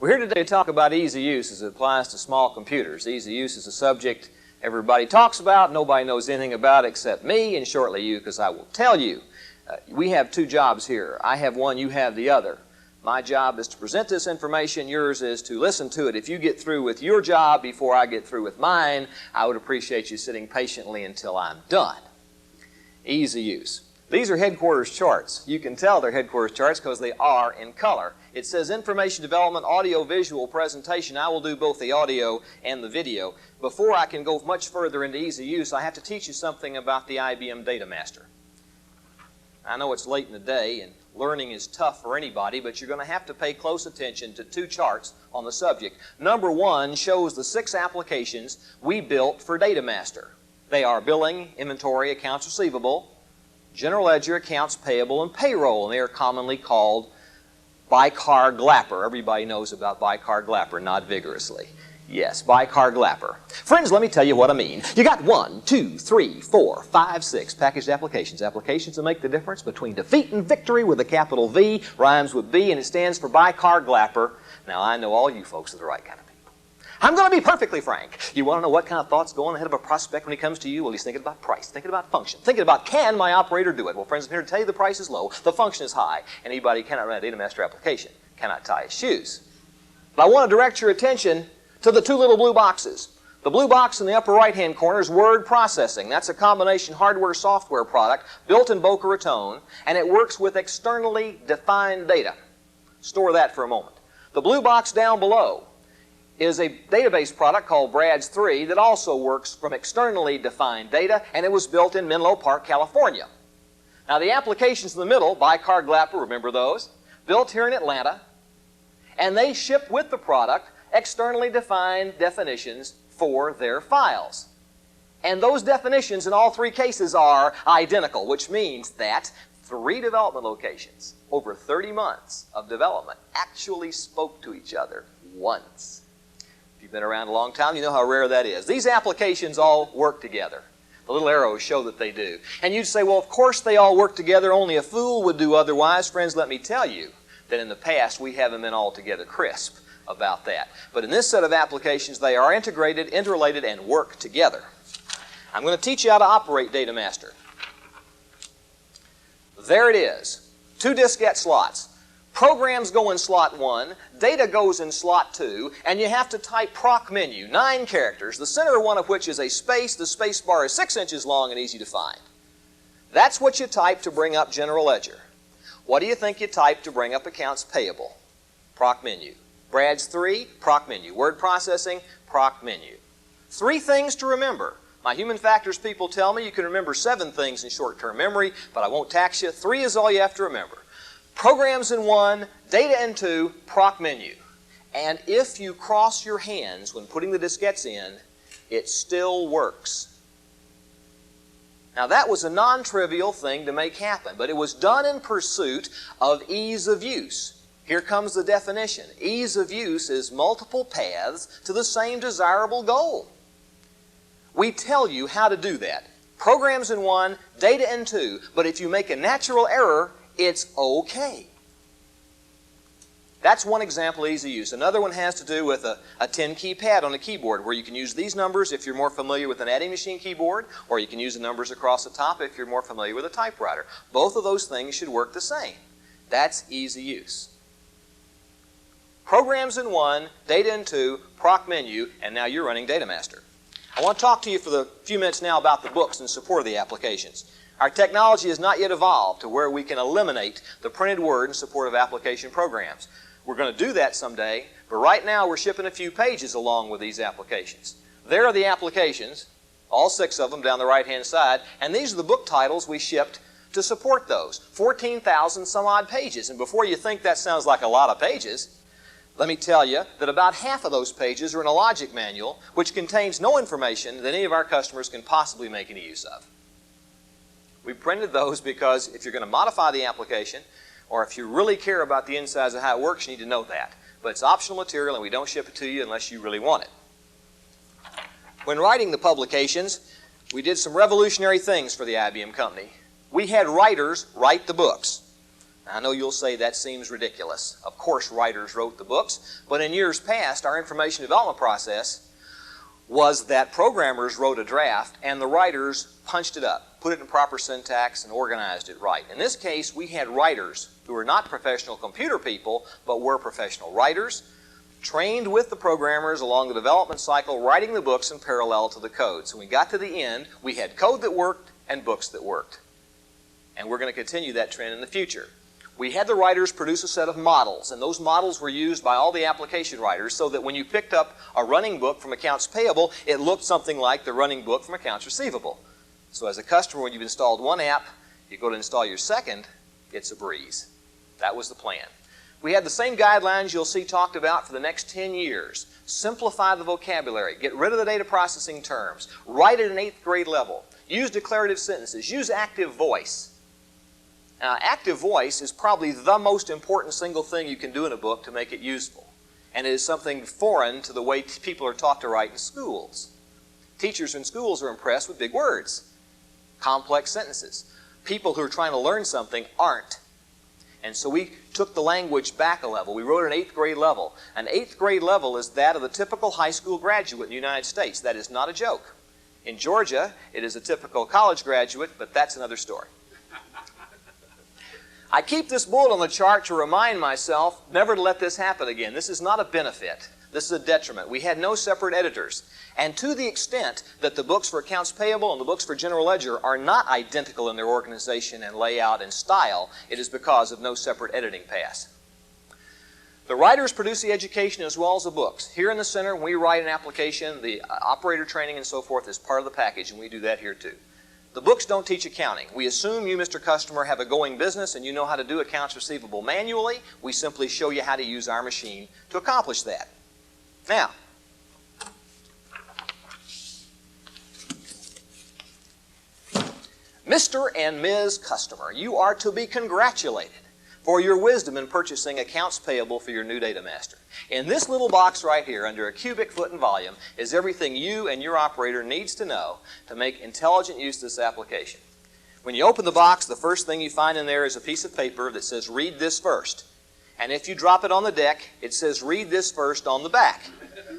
We're here today to talk about easy use as it applies to small computers. Easy use is a subject everybody talks about, nobody knows anything about except me and shortly you, because I will tell you. We have two jobs here. I have one, you have the other. My job is to present this information, yours is to listen to it. If you get through with your job before I get through with mine, I would appreciate you sitting patiently until I'm done. Easy use. These are headquarters charts. You can tell they're headquarters charts because they are in color. It says information development, audio-visual presentation. I will do both the audio and the video. Before I can go much further into easy use, I have to teach you something about the IBM Datamaster. I know it's late in the day and learning is tough for anybody, but you're going to have to pay close attention to two charts on the subject. Number one shows the 6 applications we built for Datamaster. They are billing, inventory, accounts receivable, general ledger, accounts payable, and payroll, and they are commonly called bicar glapper. Everybody knows about bicar glapper, nod vigorously. Yes, bicar glapper. Friends, let me tell you what I mean. You got 1, 2, 3, 4, 5, 6 packaged applications. Applications that make the difference between defeat and victory with a capital V, rhymes with B, and it stands for bicar glapper. Now, I know all you folks are the right kind of people. I'm going to be perfectly frank. You want to know what kind of thoughts go on ahead of a prospect when he comes to you? Well, he's thinking about price, thinking about function, thinking about, can my operator do it? Well, friends, I'm here to tell you the price is low, the function is high. Anybody who cannot run a Datamaster application cannot tie his shoes. But I want to direct your attention to the 2 little blue boxes. The blue box in the upper right-hand corner is word processing. That's a combination hardware-software product built in Boca Raton, and it works with externally defined data. Store that for a moment. The blue box down below is a database product called Brad's 3 that also works from externally defined data, and it was built in Menlo Park, California. Now, the applications in the middle, bicar glapper, remember those, built here in Atlanta, and they ship with the product externally defined definitions for their files. And those definitions in all 3 cases are identical, which means that 3 development locations over 30 months of development actually spoke to each other once. If you've been around a long time, you know how rare that is. These applications all work together. The little arrows show that they do. And you'd say, well, of course they all work together. Only a fool would do otherwise. Friends, let me tell you that in the past we haven't been altogether crisp about that. But in this set of applications, they are integrated, interrelated, and work together. I'm going to teach you how to operate Datamaster. There it is. 2 diskette slots. Programs go in slot 1, data goes in slot 2, and you have to type proc menu, 9 characters, the center one of which is a space. The space bar is 6 inches long and easy to find. That's what you type to bring up general ledger. What do you think you type to bring up accounts payable? Proc menu. Brad's 3, proc menu. Word processing, proc menu. 3 things to remember. My human factors people tell me you can remember 7 things in short-term memory, but I won't tax you. 3 is all you have to remember. Programs in 1, data in 2, proc menu. And if you cross your hands when putting the diskettes in, it still works. Now, that was a non-trivial thing to make happen, but it was done in pursuit of ease of use. Here comes the definition. Ease of use is multiple paths to the same desirable goal. We tell you how to do that. Programs in 1, data in 2, but if you make a natural error, it's okay. That's one example of easy use. Another one has to do with a 10-key pad on a keyboard where you can use these numbers if you're more familiar with an adding machine keyboard, or you can use the numbers across the top if you're more familiar with a typewriter. Both of those things should work the same. That's easy use. Programs in 1, data in 2, proc menu, and now you're running Datamaster. I want to talk to you for the few minutes now about the books in support of the applications. Our technology has not yet evolved to where we can eliminate the printed word in support of application programs. We're going to do that someday, but right now we're shipping a few pages along with these applications. There are the applications, all 6 of them down the right-hand side, and these are the book titles we shipped to support those. 14,000 some odd pages, and before you think that sounds like a lot of pages, let me tell you that about half of those pages are in a logic manual which contains no information that any of our customers can possibly make any use of. We printed those because if you're going to modify the application, or if you really care about the insides of how it works, you need to know that. But it's optional material and we don't ship it to you unless you really want it. When writing the publications, we did some revolutionary things for the IBM company. We had writers write the books. I know you'll say that seems ridiculous. Of course writers wrote the books, but in years past our information development process was that programmers wrote a draft and the writers punched it up, put it in proper syntax, and organized it right. In this case, we had writers who were not professional computer people, but were professional writers, trained with the programmers along the development cycle, writing the books in parallel to the code. So when we got to the end, we had code that worked and books that worked. And we're going to continue that trend in the future. We had the writers produce a set of models, and those models were used by all the application writers so that when you picked up a running book from accounts payable, it looked something like the running book from accounts receivable. So as a customer, when you've installed one app, you go to install your second, it's a breeze. That was the plan. We had the same guidelines you'll see talked about for the next 10 years. Simplify the vocabulary, get rid of the data processing terms, write at an 8th grade level, use declarative sentences, use active voice. Now, active voice is probably the most important single thing you can do in a book to make it useful. And it is something foreign to the way people are taught to write in schools. Teachers in schools are impressed with big words, complex sentences. People who are trying to learn something aren't. And so we took the language back a level. We wrote an 8th grade level. An 8th grade level is that of the typical high school graduate in the United States. That is not a joke. In Georgia, it is a typical college graduate, but that's another story. I keep this bullet on the chart to remind myself never to let this happen again. This is not a benefit. This is a detriment. We had no separate editors. And to the extent that the books for accounts payable and the books for general ledger are not identical in their organization and layout and style, it is because of no separate editing pass. The writers produce the education as well as the books. Here in the center, when we write an application, the operator training and so forth is part of the package, and we do that here too. The books don't teach accounting. We assume you, Mr. Customer, have a going business and you know how to do accounts receivable manually. We simply show you how to use our machine to accomplish that. Now, Mr. and Ms. Customer, you are to be congratulated for your wisdom in purchasing accounts payable for your new Datamaster. In this little box right here, under a cubic foot in volume, is everything you and your operator needs to know to make intelligent use of this application. When you open the box, the first thing you find in there is a piece of paper that says, read this first. And if you drop it on the deck, it says, read this first on the back.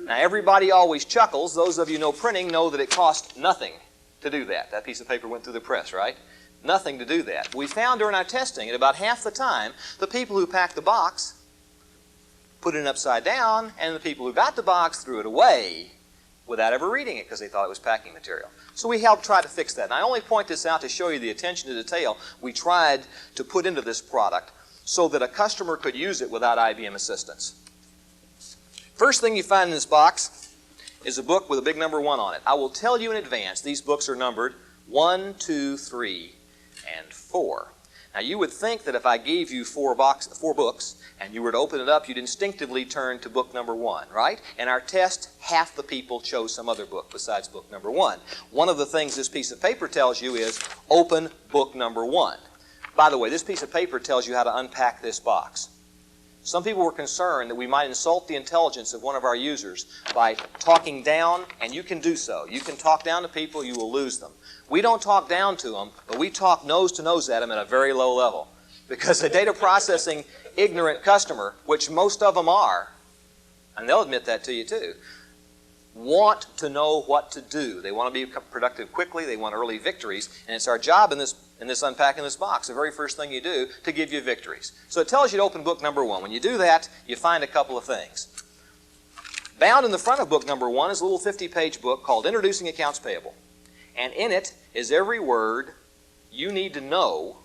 Now, everybody always chuckles. Those of you who know printing know that it costs nothing to do that. That piece of paper went through the press, right? Nothing to do that. We found during our testing at about half the time, the people who packed the box put it upside down, and the people who got the box threw it away without ever reading it because they thought it was packing material. So we helped try to fix that. And I only point this out to show you the attention to detail we tried to put into this product so that a customer could use it without IBM assistance. First thing you find in this box is a book with a big number 1 on it. I will tell you in advance, these books are numbered 1, 2, 3, and 4. Now, you would think that if I gave you four books and you were to open it up, you'd instinctively turn to book number 1, right? In our test, half the people chose some other book besides book number 1. One of the things this piece of paper tells you is open book number 1. By the way, this piece of paper tells you how to unpack this box. Some people were concerned that we might insult the intelligence of one of our users by talking down, and you can do so. You can talk down to people, you will lose them. We don't talk down to them, but we talk nose to nose at them at a very low level. Because a data processing ignorant customer, which most of them are, and they'll admit that to you too, want to know what to do. They want to be productive quickly, they want early victories, and it's our job in this unpacking this box, the very first thing you do, to give you victories. So it tells you to open book number 1. When you do that, you find a couple of things. Bound in the front of book number 1 is a little 50-page book called Introducing Accounts Payable. And in it is every word you need to know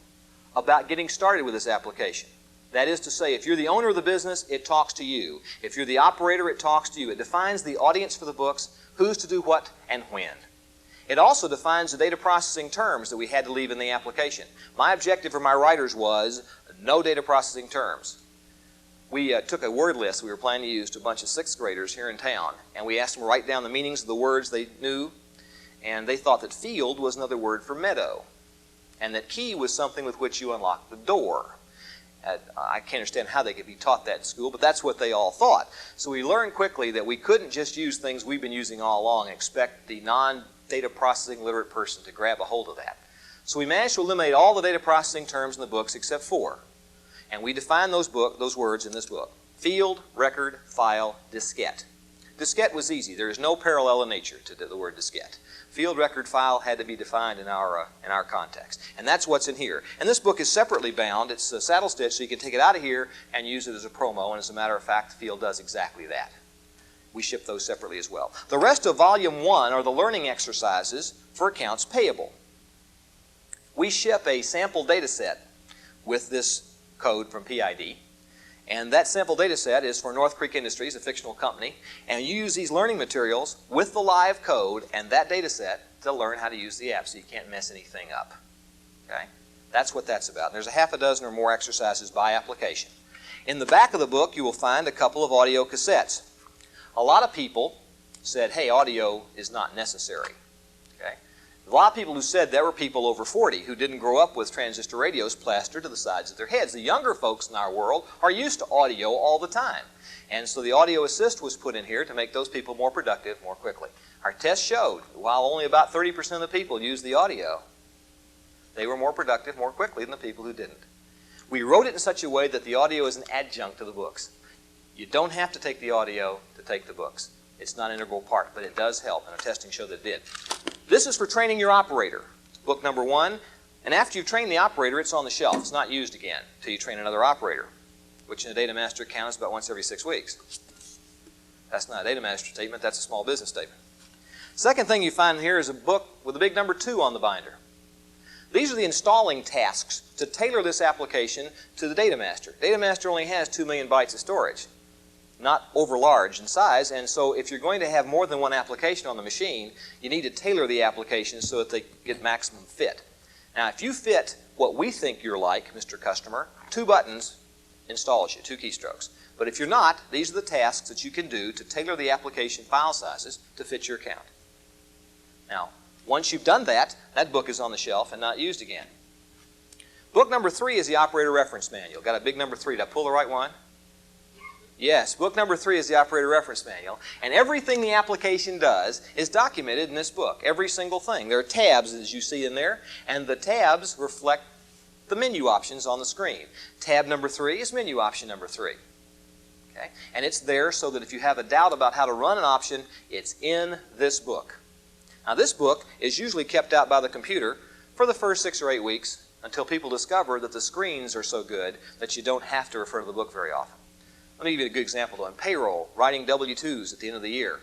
about getting started with this application. That is to say, if you're the owner of the business, it talks to you. If you're the operator, it talks to you. It defines the audience for the books, who's to do what, and when. It also defines the data processing terms that we had to leave in the application. My objective for my writers was no data processing terms. We took a word list we were planning to use to a bunch of 6th graders here in town, and we asked them to write down the meanings of the words they knew, and they thought that field was another word for meadow, and that key was something with which you unlock the door. I can't understand how they could be taught that in school, but that's what they all thought. So we learned quickly that we couldn't just use things we've been using all along and expect the non-data processing literate person to grab a hold of that. So we managed to eliminate all the data processing terms in the books except 4. And we define those words in this book. Field, record, file, diskette. Diskette was easy. There is no parallel in nature to the word diskette. Field, record, file had to be defined in our context. And that's what's in here. And this book is separately bound. It's a saddle stitch, so you can take it out of here and use it as a promo. And as a matter of fact, the field does exactly that. We ship those separately as well. The rest of Volume 1 are the learning exercises for accounts payable. We ship a sample data set with this code from PID. And that sample data set is for North Creek Industries, a fictional company. And you use these learning materials with the live code and that data set to learn how to use the app so you can't mess anything up. Okay? That's what that's about. And there's a half a dozen or more exercises by application. In the back of the book, you will find a couple of audio cassettes. A lot of people said, hey, audio is not necessary. Okay? A lot of people who said there were people over 40 who didn't grow up with transistor radios plastered to the sides of their heads. The younger folks in our world are used to audio all the time. And so the audio assist was put in here to make those people more productive more quickly. Our test showed while only about 30% of the people used the audio, they were more productive more quickly than the people who didn't. We wrote it in such a way that the audio is an adjunct to the books. You don't have to take the audio to take the books. It's not an integral part, but it does help, and our testing showed that it did. This is for training your operator, book number 1. And after you've trained the operator, it's on the shelf. It's not used again until you train another operator, which in a Datamaster account is about once every 6 weeks. That's not a Datamaster statement. That's a small business statement. Second thing you find here is a book with a big number 2 on the binder. These are the installing tasks to tailor this application to the Datamaster. Datamaster only has 2 million bytes of storage, not over large in size, and so if you're going to have more than one application on the machine, you need to tailor the application so that they get maximum fit. Now, if you fit what we think you're like, Mr. Customer, 2 buttons installs you, 2 keystrokes. But if you're not, these are the tasks that you can do to tailor the application file sizes to fit your account. Now, once you've done that, that book is on the shelf and not used again. Book number 3 is the operator reference manual. Got a big number 3. Did I pull the right one? Yes, book number 3 is the operator reference manual, and everything the application does is documented in this book, every single thing. There are tabs, as you see in there, and the tabs reflect the menu options on the screen. Tab number 3 is menu option number 3. Okay? And it's there so that if you have a doubt about how to run an option, it's in this book. Now, this book is usually kept out by the computer for the first 6 or 8 weeks until people discover that the screens are so good that you don't have to refer to the book very often. Let me give you a good example, though. In payroll, writing W-2s at the end of the year.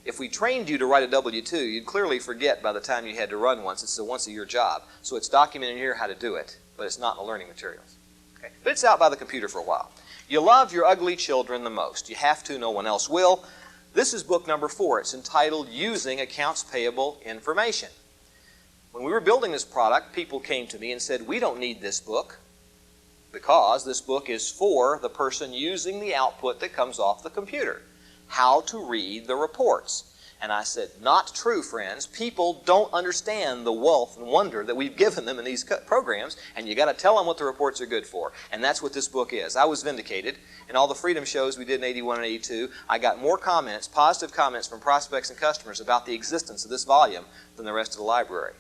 If we trained you to write a W-2, you'd clearly forget by the time you had to run once. It's a once-a-year job. So it's documented here how to do it, but it's not in the learning materials. Okay? But it's out by the computer for a while. You love your ugly children the most. You have to. No one else will. This is book number 4. It's entitled Using Accounts Payable Information. When we were building this product, people came to me and said, we don't need this book, because this book is for the person using the output that comes off the computer. How to read the reports. And I said, not true, friends. People don't understand the wealth and wonder that we've given them in these programs, and you got to tell them what the reports are good for. And that's what this book is. I was vindicated. In all the Freedom shows we did in 81 and 82, I got more comments, positive comments from prospects and customers about the existence of this volume than the rest of the library.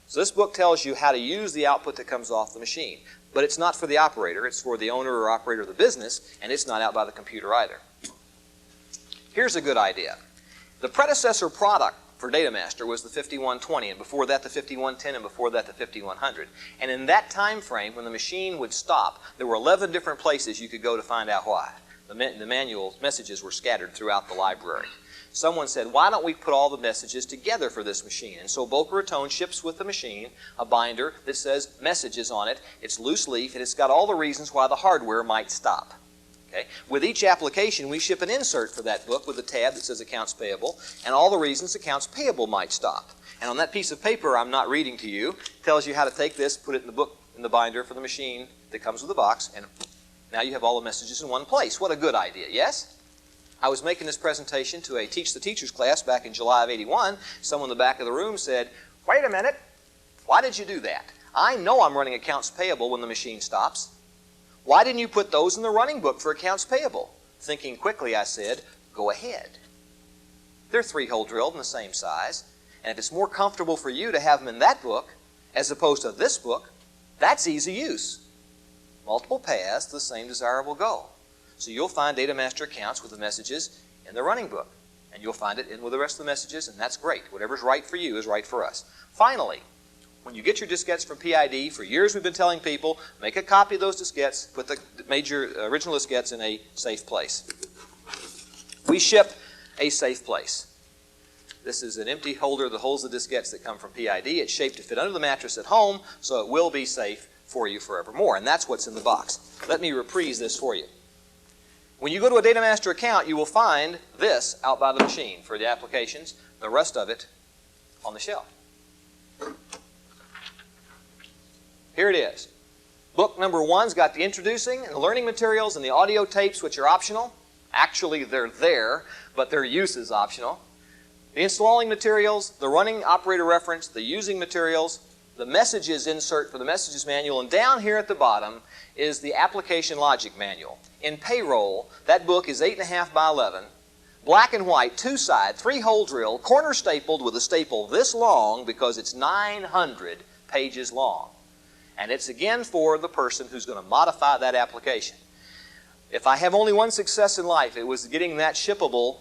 So this book tells you how to use the output that comes off the machine. But it's not for the operator. It's for the owner or operator of the business, and it's not out by the computer either. Here's a good idea. The predecessor product for Datamaster was the 5120, and before that the 5110, and before that the 5100. And in that time frame, when the machine would stop, there were 11 different places you could go to find out why. The manual messages were scattered throughout the library. Someone said, why don't we put all the messages together for this machine? And so Boca Raton ships with the machine a binder that says messages on it. It's loose leaf, and it's got all the reasons why the hardware might stop. Okay? With each application, we ship an insert for that book with a tab that says Accounts Payable, and all the reasons Accounts Payable might stop. And on that piece of paper I'm not reading to you, tells you how to take this, put it in the book, in the binder for the machine that comes with the box, and now you have all the messages in one place. What a good idea, yes? I was making this presentation to a Teach the Teachers class back in July of 81. Someone in the back of the room said, wait a minute, why did you do that? I know I'm running accounts payable when the machine stops. Why didn't you put those in the running book for accounts payable? Thinking quickly, I said, go ahead. They're 3-hole drilled in the same size, and if it's more comfortable for you to have them in that book as opposed to this book, that's easy use. multiple paths to the same desirable goal. So you'll find Datamaster accounts with the messages in the running book. And you'll find it in with the rest of the messages, and that's great. Whatever's right for you is right for us. Finally, when you get your diskettes from PID, for years we've been telling people, make a copy of those diskettes, put the major original diskettes in a safe place. We ship a safe place. This is an empty holder that holds the diskettes that come from PID. It's shaped to fit under the mattress at home, so it will be safe for you forevermore. And that's what's in the box. Let me reprise this for you. When you go to a Datamaster account, you will find this out by the machine for the applications, the rest of it on the shelf. Here it is. Book number 1's got the introducing and the learning materials and the audio tapes, which are optional. Actually, they're there, but their use is optional. The installing materials, the running operator reference, the using materials, the messages insert for the messages manual, and down here at the bottom is the application logic manual. In Payroll, that book is 8.5 by 11, black and white, 2-side, 3-hole drill, corner stapled with a staple this long because it's 900 pages long. And it's again for the person who's going to modify that application. If I have only one success in life, it was getting that shippable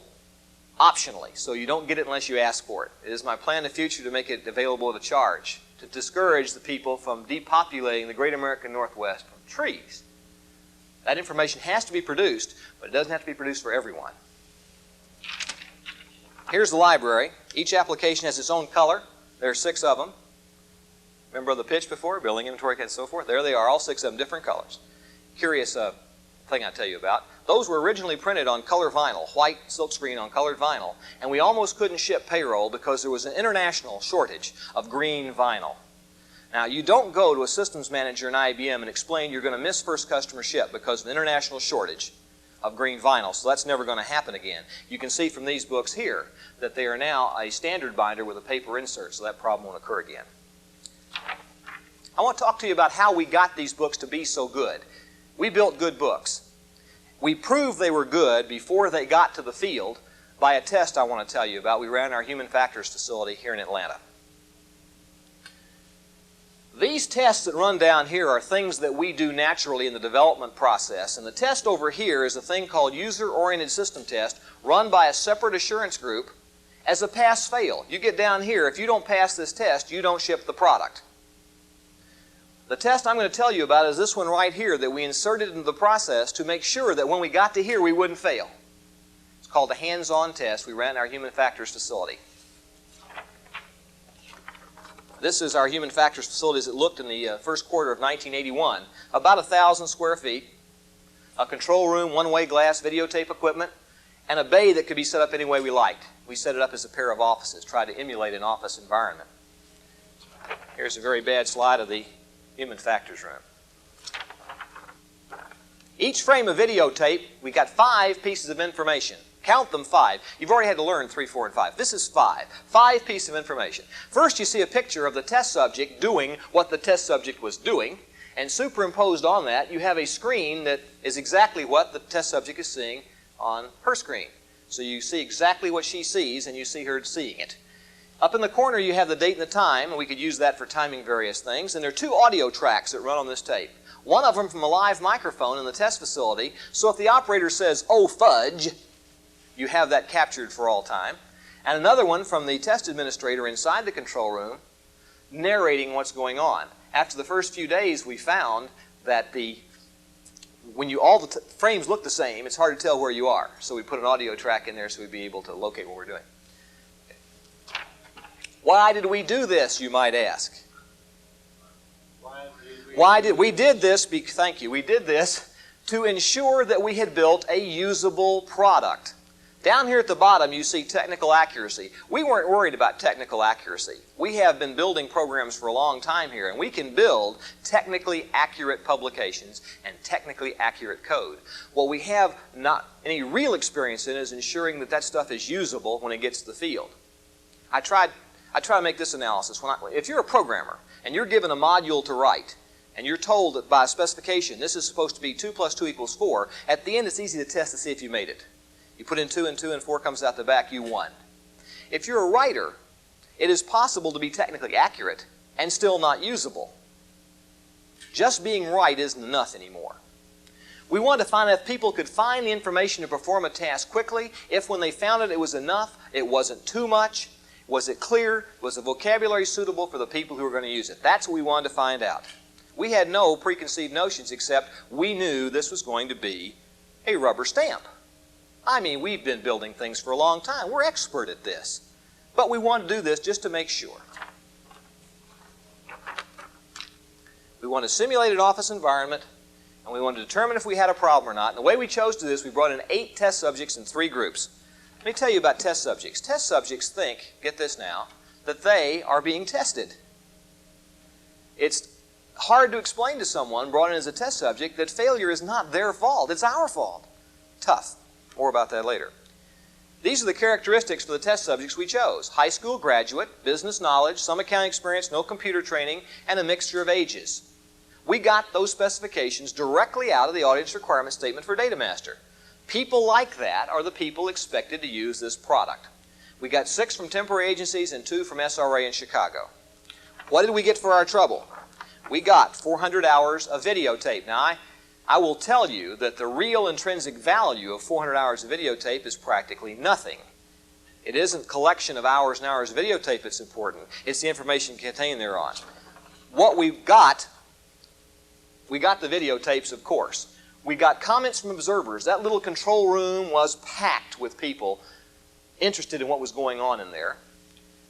optionally, so you don't get it unless you ask for it. It is my plan in the future to make it available at a charge, to discourage the people from depopulating the great American Northwest from trees. That information has to be produced, but it doesn't have to be produced for everyone. Here's the library. Each application has its own color. There are 6 of them. Remember the pitch before? Billing, inventory, and so forth? There they are, all 6 of them, different colors. Curious thing I'll tell you about. Those were originally printed on color vinyl, white silkscreen on colored vinyl, and we almost couldn't ship Payroll because there was an international shortage of green vinyl. Now, you don't go to a systems manager in IBM and explain you're going to miss first customer ship because of an international shortage of green vinyl, so that's never going to happen again. You can see from these books here that they are now a standard binder with a paper insert, so that problem won't occur again. I want to talk to you about how we got these books to be so good. We built good books. We proved they were good before they got to the field by a test I want to tell you about. We ran our human factors facility here in Atlanta. These tests that run down here are things that we do naturally in the development process. And the test over here is a thing called user-oriented system test run by a separate assurance group as a pass-fail. You get down here, if you don't pass this test, you don't ship the product. The test I'm going to tell you about is this one right here that we inserted into the process to make sure that when we got to here we wouldn't fail. It's called the hands-on test we ran in our human factors facility. This is our human factors facility as it looked in the first quarter of 1981. About 1,000 square feet, a control room, one-way glass, videotape equipment, and a bay that could be set up any way we liked. We set it up as a pair of offices, tried to emulate an office environment. Here's a very bad slide of the human factors room. Each frame of videotape, we got 5 pieces of information. Count them 5. You've already had to learn 3, 4, and 5. This is 5. 5 pieces of information. First, you see a picture of the test subject doing what the test subject was doing, and superimposed on that, you have a screen that is exactly what the test subject is seeing on her screen. So you see exactly what she sees, and you see her seeing it. Up in the corner, you have the date and the time, and we could use that for timing various things. And there are 2 audio tracks that run on this tape. One of them from a live microphone in the test facility, so if the operator says, "Oh, fudge," you have that captured for all time. And another one from the test administrator inside the control room narrating what's going on. After the first few days, we found that when all the frames look the same, it's hard to tell where you are. So we put an audio track in there so we'd be able to locate what we're doing. Why did we do this, you might ask? We did this to ensure that we had built a usable product. Down here at the bottom, you see technical accuracy. We weren't worried about technical accuracy. We have been building programs for a long time here, and we can build technically accurate publications and technically accurate code. What we have not any real experience in is ensuring that that stuff is usable when it gets to the field. I try to make this analysis. If you're a programmer and you're given a module to write, and you're told that by specification this is supposed to be 2 + 2 = 4, at the end it's easy to test to see if you made it. You put in 2 and 2 and 4 comes out the back, you won. If you're a writer, it is possible to be technically accurate and still not usable. Just being right isn't enough anymore. We wanted to find out if people could find the information to perform a task quickly, if when they found it, it was enough, it wasn't too much, was it clear, was the vocabulary suitable for the people who were going to use it. That's what we wanted to find out. We had no preconceived notions except we knew this was going to be a rubber stamp. I mean, we've been building things for a long time. We're expert at this. But we wanted to do this just to make sure. We wanted to simulate an office environment, and we wanted to determine if we had a problem or not. And the way we chose to do this, we brought in 8 test subjects in 3 groups. Let me tell you about test subjects. Test subjects think, get this now, that they are being tested. It's hard to explain to someone brought in as a test subject that failure is not their fault, it's our fault. Tough. More about that later. These are the characteristics for the test subjects we chose. High school graduate, business knowledge, some accounting experience, no computer training, and a mixture of ages. We got those specifications directly out of the audience requirement statement for Datamaster. People like that are the people expected to use this product. We got 6 from temporary agencies and 2 from SRA in Chicago. What did we get for our trouble? We got 400 hours of videotape. Now, I will tell you that the real intrinsic value of 400 hours of videotape is practically nothing. It isn't collection of hours and hours of videotape that's important. It's the information contained thereon. What we got the videotapes, of course. We got comments from observers. That little control room was packed with people interested in what was going on in there.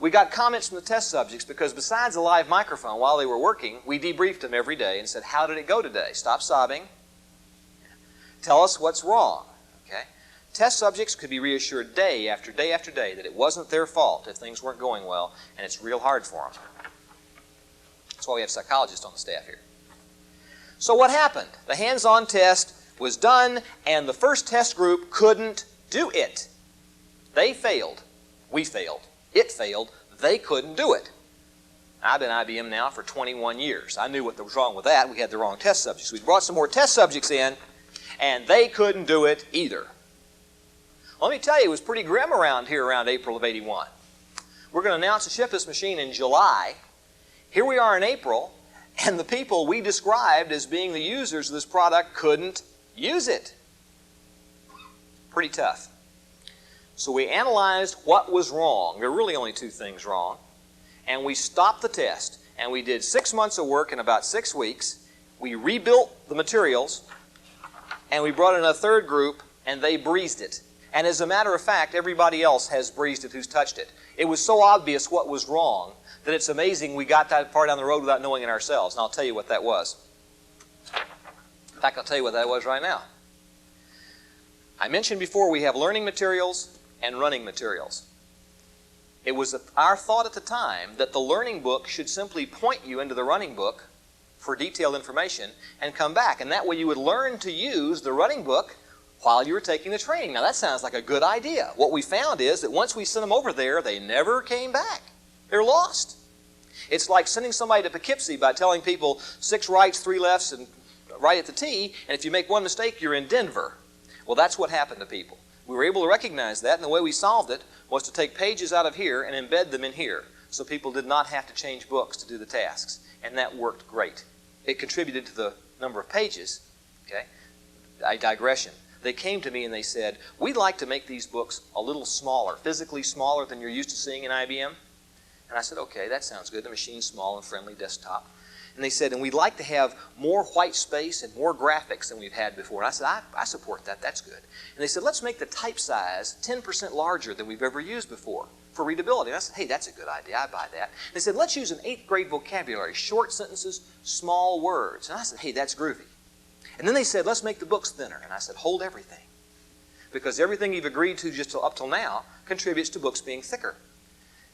We got comments from the test subjects because besides a live microphone while they were working, we debriefed them every day and said, how did it go today? Stop sobbing. Tell us what's wrong. Okay? Test subjects could be reassured day after day after day that it wasn't their fault if things weren't going well, and it's real hard for them. That's why we have psychologists on the staff here. So what happened? The hands-on test was done, and the first test group couldn't do it. They failed. We failed. It failed. They couldn't do it. I've been at IBM now for 21 years. I knew what was wrong with that. We had the wrong test subjects. We brought some more test subjects in, and they couldn't do it either. Let me tell you, it was pretty grim around here around April of '81. We're going to announce to ship this machine in July. Here we are in April, and the people we described as being the users of this product couldn't use it. Pretty tough. So we analyzed what was wrong. There were really only 2 things wrong. And we stopped the test. And we did 6 months of work in about 6 weeks. We rebuilt the materials. And we brought in a 3rd group, and they breezed it. And as a matter of fact, everybody else has breezed it who's touched it. It was so obvious what was wrong that it's amazing we got that far down the road without knowing it ourselves. And I'll tell you what that was. In fact, I'll tell you what that was right now. I mentioned before we have learning materials and running materials. It was our thought at the time that the learning book should simply point you into the running book for detailed information and come back. And that way you would learn to use the running book while you were taking the training. Now that sounds like a good idea. What we found is that once we sent them over there, they never came back. They're lost. It's like sending somebody to Poughkeepsie by telling people 6 rights, 3 lefts, and right at the T, and if you make one mistake, you're in Denver. Well, that's what happened to people. We were able to recognize that, and the way we solved it was to take pages out of here and embed them in here, so people did not have to change books to do the tasks, and that worked great. It contributed to the number of pages. Okay? A digression. They came to me and they said, we'd like to make these books a little smaller, physically smaller than you're used to seeing in IBM. And I said, okay, that sounds good. The machine's small and friendly desktop. And they said, and we'd like to have more white space and more graphics than we've had before. And I said, I support that. That's good. And they said, let's make the type size 10% larger than we've ever used before for readability. And I said, hey, that's a good idea. I buy that. And they said, let's use an 8th grade vocabulary, short sentences, small words. And I said, hey, that's groovy. And then they said, let's make the books thinner. And I said, hold everything. Because everything you've agreed to just up till now contributes to books being thicker.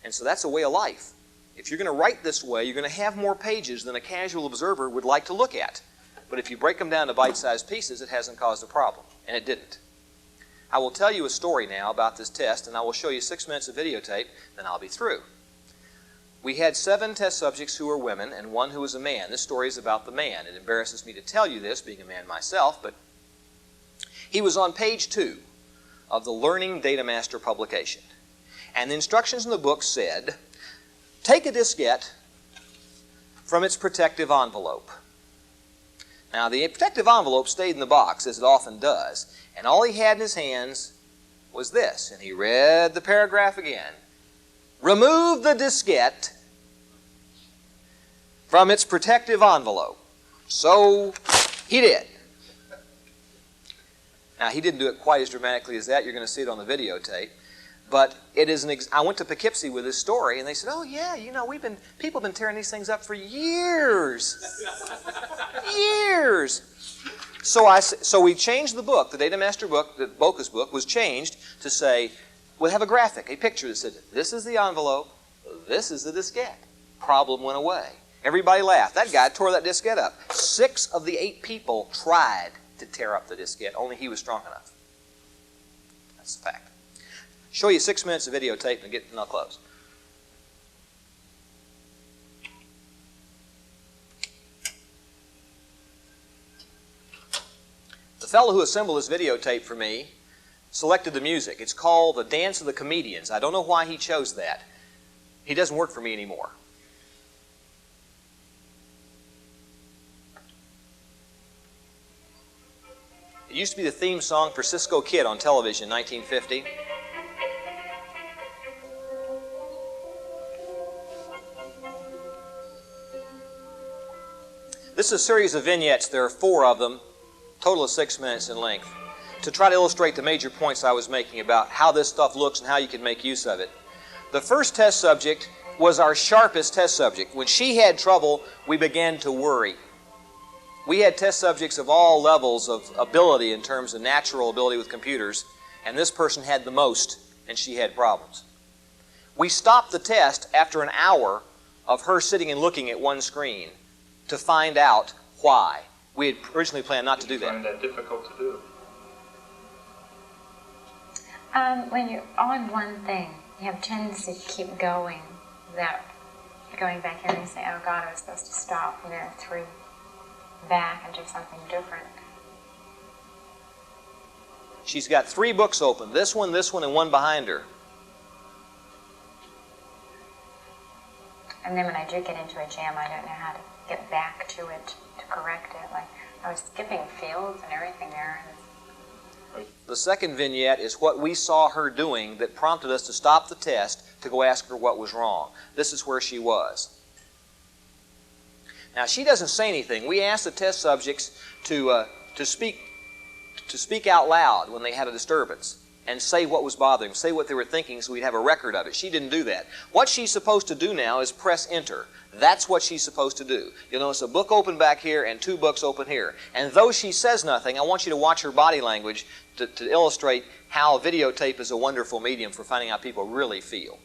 And so that's a way of life. If you're going to write this way, you're going to have more pages than a casual observer would like to look at. But if you break them down to bite-sized pieces, it hasn't caused a problem. And it didn't. I will tell you a story now about this test, and I will show you 6 minutes of videotape, then I'll be through. We had 7 test subjects who were women and 1 who was a man. This story is about the man. It embarrasses me to tell you this, being a man myself, but he was on page 2 of the Learning Datamaster publication. And the instructions in the book said, take a diskette from its protective envelope. Now, the protective envelope stayed in the box, as it often does, and all he had in his hands was this, and he read the paragraph again. Remove the diskette from its protective envelope. So he did. Now, he didn't do it quite as dramatically as that. You're going to see it on the videotape. But it is I went to Poughkeepsie with this story, and they said, oh, yeah, you know, people have been tearing these things up for years. Years. So we changed the book. The Datamaster book, the Boca's book, was changed to say, we'll have a graphic, a picture that said, this is the envelope, this is the diskette. Problem went away. Everybody laughed. That guy tore that diskette up. 6 of the 8 people tried to tear up the diskette. Only he was strong enough. That's the fact. Show you 6 minutes of videotape and I'll close. The fellow who assembled this videotape for me selected the music. It's called The Dance of the Comedians. I don't know why he chose that. He doesn't work for me anymore. It used to be the theme song for Cisco Kid on television in 1950. This is a series of vignettes. There are 4 of them, total of 6 minutes in length, to try to illustrate the major points I was making about how this stuff looks and how you can make use of it. The first test subject was our sharpest test subject. When she had trouble, we began to worry. We had test subjects of all levels of ability in terms of natural ability with computers, and this person had the most, and she had problems. We stopped the test after an hour of her sitting and looking at one screen to find out why. We had originally planned not to do that. You find that difficult to do? When you're on one thing, you have a tendency to keep going without going back in and say, oh God, I was supposed to stop, and then 3 back and do something different. She's got 3 books open, this one, and one behind her. And then when I do get into a jam, I don't know how to get back to it, to correct it. Like, I was skipping fields and everything there. The second vignette is what we saw her doing that prompted us to stop the test to go ask her what was wrong. This is where she was. Now, she doesn't say anything. We asked the test subjects to speak out loud when they had a disturbance and say what was bothering them, say what they were thinking so we'd have a record of it. She didn't do that. What she's supposed to do now is press enter. That's what she's supposed to do. You'll notice a book open back here and 2 books open here. And though she says nothing, I want you to watch her body language to illustrate how videotape is a wonderful medium for finding out people really feel.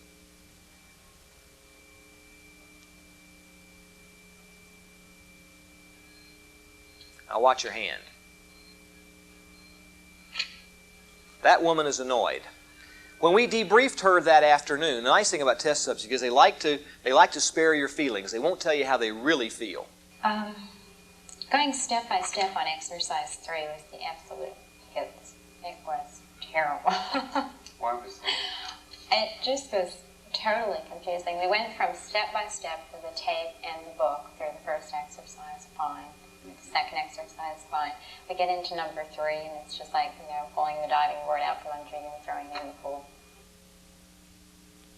Now watch her hand. That woman is annoyed. When we debriefed her that afternoon, the nice thing about test subjects is they like to spare your feelings. They won't tell you how they really feel. Going step by step on exercise 3 was the absolute hits. It was terrible. Why was that? It just was totally confusing. We went from step by step through the tape and the book through the first exercise, fine. The second exercise, fine. We get into number 3, and it's just like, you know, pulling the diving board out from under you and throwing it in the pool.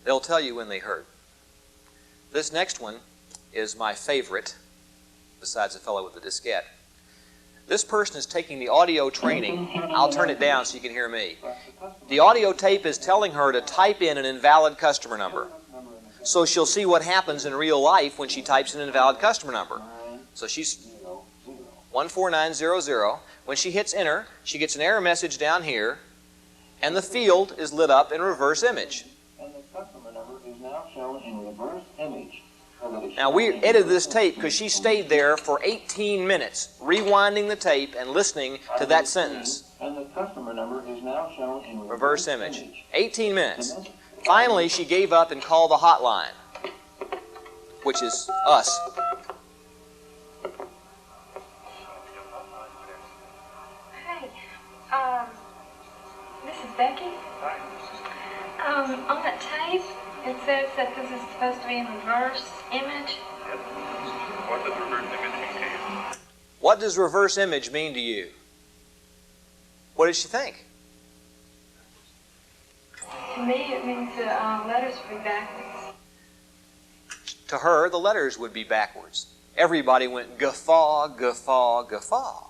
They'll tell you when they hurt. This next one is my favorite, besides the fellow with the diskette. This person is taking the audio training. I'll turn it down so you can hear me. The audio tape is telling her to type in an invalid customer number. So she'll see what happens in real life when she types in an invalid customer number. So she's 14900. When she hits enter, she gets an error message down here, and the field is lit up in reverse image. And the customer number is now shown in reverse image. Now, we edited this tape because she stayed there for 18 minutes, rewinding the tape and listening to that sentence. And the customer number is now shown in Reverse image. 18 minutes. Finally, she gave up and called the hotline, which is us. Hi, this is Becky. On that tape, it says that this is supposed to be in reverse image. Yes. What does reverse imaging mean to you? What does reverse image mean to you? What did she think? To me, it means the letters would be backwards. To her, the letters would be backwards. Everybody went guffaw, guffaw, guffaw.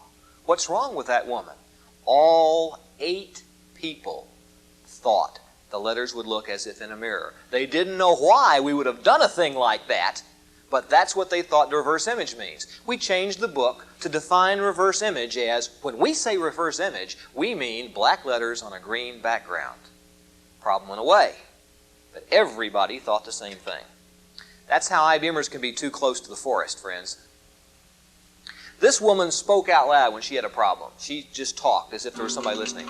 What's wrong with that woman? All 8 people thought the letters would look as if in a mirror. They didn't know why we would have done a thing like that, but that's what they thought the reverse image means. We changed the book to define reverse image as, when we say reverse image, we mean black letters on a green background. Problem went away. But everybody thought the same thing. That's how IBMers can be too close to the forest, friends. This woman spoke out loud when she had a problem. She just talked as if there was somebody listening.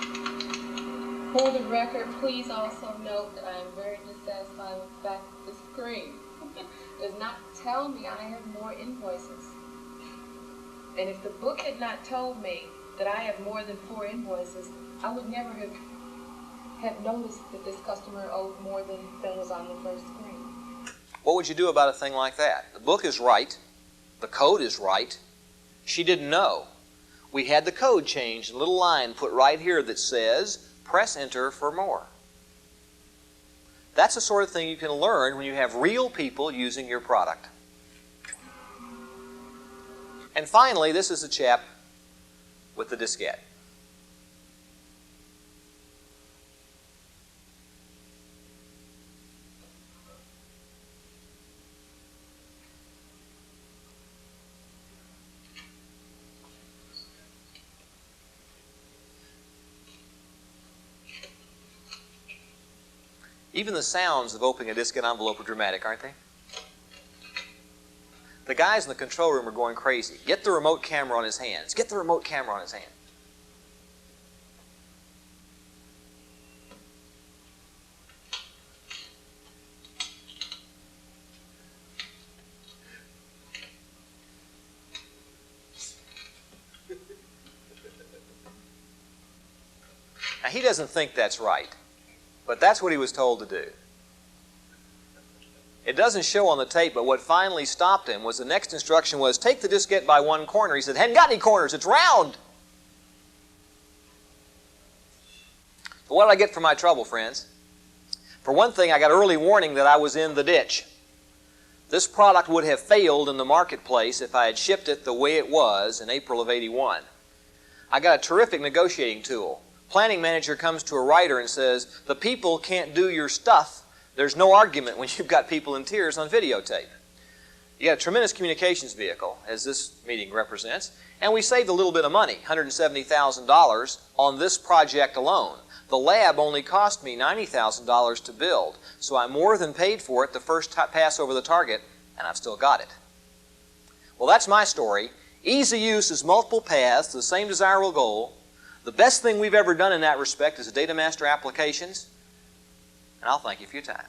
For the record, please also note that I am very dissatisfied with the fact that the screen does not tell me I have more invoices. And if the book had not told me that I have more than 4 invoices, I would never have noticed that this customer owed more than was on the first screen. What would you do about a thing like that? The book is right. The code is right. She didn't know. We had the code changed, a little line put right here that says, press enter for more. That's the sort of thing you can learn when you have real people using your product. And finally, this is the chap with the diskette. Even the sounds of opening a diskette envelope are dramatic, aren't they? The guys in the control room are going crazy. Get the remote camera on his hands. Get the remote camera on his hand. Now, he doesn't think that's right. But that's what he was told to do. It doesn't show on the tape, but what finally stopped him was the next instruction was, take the diskette by one corner. He said, hadn't got any corners, it's round. So what did I get for my trouble, friends? For one thing, I got early warning that I was in the ditch. This product would have failed in the marketplace if I had shipped it the way it was in April of '81. I got a terrific negotiating tool. Planning manager comes to a writer and says, the people can't do your stuff. There's no argument when you've got people in tears on videotape. You got a tremendous communications vehicle, as this meeting represents, and we saved a little bit of money, $170,000 on this project alone. The lab only cost me $90,000 to build, so I more than paid for it the first pass over the target, and I've still got it. Well, that's my story. Easy use is multiple paths to the same desirable goal. The best thing we've ever done in that respect is the Datamaster applications, and I'll thank you for your time.